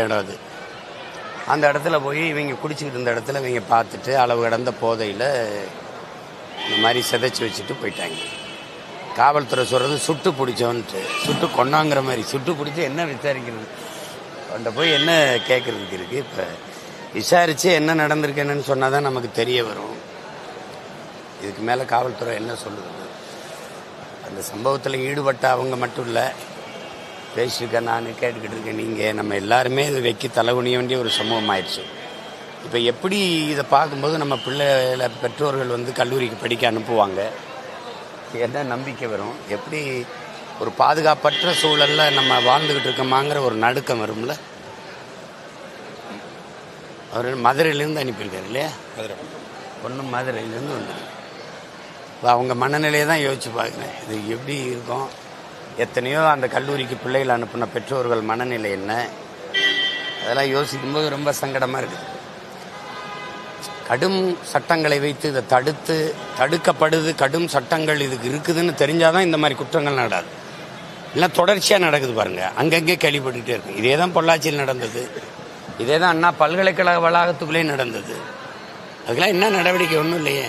இடம் அது. அந்த இடத்துல போய் இவங்க குடிச்சிக்கிட்டு இருந்த இடத்துல இவங்க பார்த்துட்டு அளவு கடந்த போதையில் இந்த மாதிரி சிதைச்சி வச்சுட்டு போயிட்டாங்க. காவல்துறை சொல்கிறது சுட்டு பிடிச்சோன்ட்டு, சுட்டு கொண்டாங்கிற மாதிரி. சுட்டு பிடிச்சி என்ன விசாரிக்கிறது, அவன்கிட்ட போய் என்ன கேட்குறதுக்கு இருக்குது? இப்போ விசாரித்து என்ன நடந்திருக்கு என்னன்னு சொன்னால் தான் நமக்கு தெரிய வரும். இதுக்கு மேலே காவல்துறை என்ன சொல்லுது? அந்த சம்பவத்தில் ஈடுபட்ட அவங்க மட்டும் இல்லை, பேசியிருக்கேன், நான் கேட்டுக்கிட்டு இருக்கேன், நீங்கள் நம்ம எல்லாருமே இது வைக்க தலைகுனிய வேண்டிய ஒரு சமூகம் ஆயிடுச்சு. இப்போ எப்படி இதை பார்க்கும்போது நம்ம பிள்ளைகளை பெற்றோர்கள் கல்லூரிக்கு படிக்க அனுப்புவாங்க, என்ன நம்பிக்கை வரும்? எப்படி ஒரு பாதுகாப்பற்ற சூழலில் நம்ம வாழ்ந்துக்கிட்டு இருக்கோமாங்கிற ஒரு நடுக்கம் வரும்ல. அவர் மதுரையிலேருந்து அனுப்பியிருக்காரு இல்லையா? ஒன்றும் மதுரையிலேருந்து வந்து அவங்க மனநிலையை தான் யோசிச்சு பார்க்குறேன். இது எப்படி இருக்கும்? எத்தனையோ அந்த கல்லூரிக்கு பிள்ளைகள் அனுப்பின பெற்றோர்கள் மனநிலை என்ன, அதெல்லாம் யோசிக்கும்போது ரொம்ப சங்கடமாக இருக்குது. கடும் சட்டங்களை வைத்து இதை தடுக்கப்படுது, கடும் சட்டங்கள் இதுக்கு இருக்குதுன்னு தெரிஞ்சாதான் இந்த மாதிரி குற்றங்கள் நடக்காது. இல்லை தொடர்ச்சியாக நடக்குது பாருங்கள், அங்கங்கே கேள்விப்பட்டுக்கிட்டே இருக்கு. இதே தான் பொள்ளாச்சியில் நடந்தது, இதே தான் அண்ணா பல்கலைக்கழக வளாகத்துக்குள்ளேயே நடந்தது. அதுக்கெல்லாம் என்ன நடவடிக்கை? ஒன்றும் இல்லையே.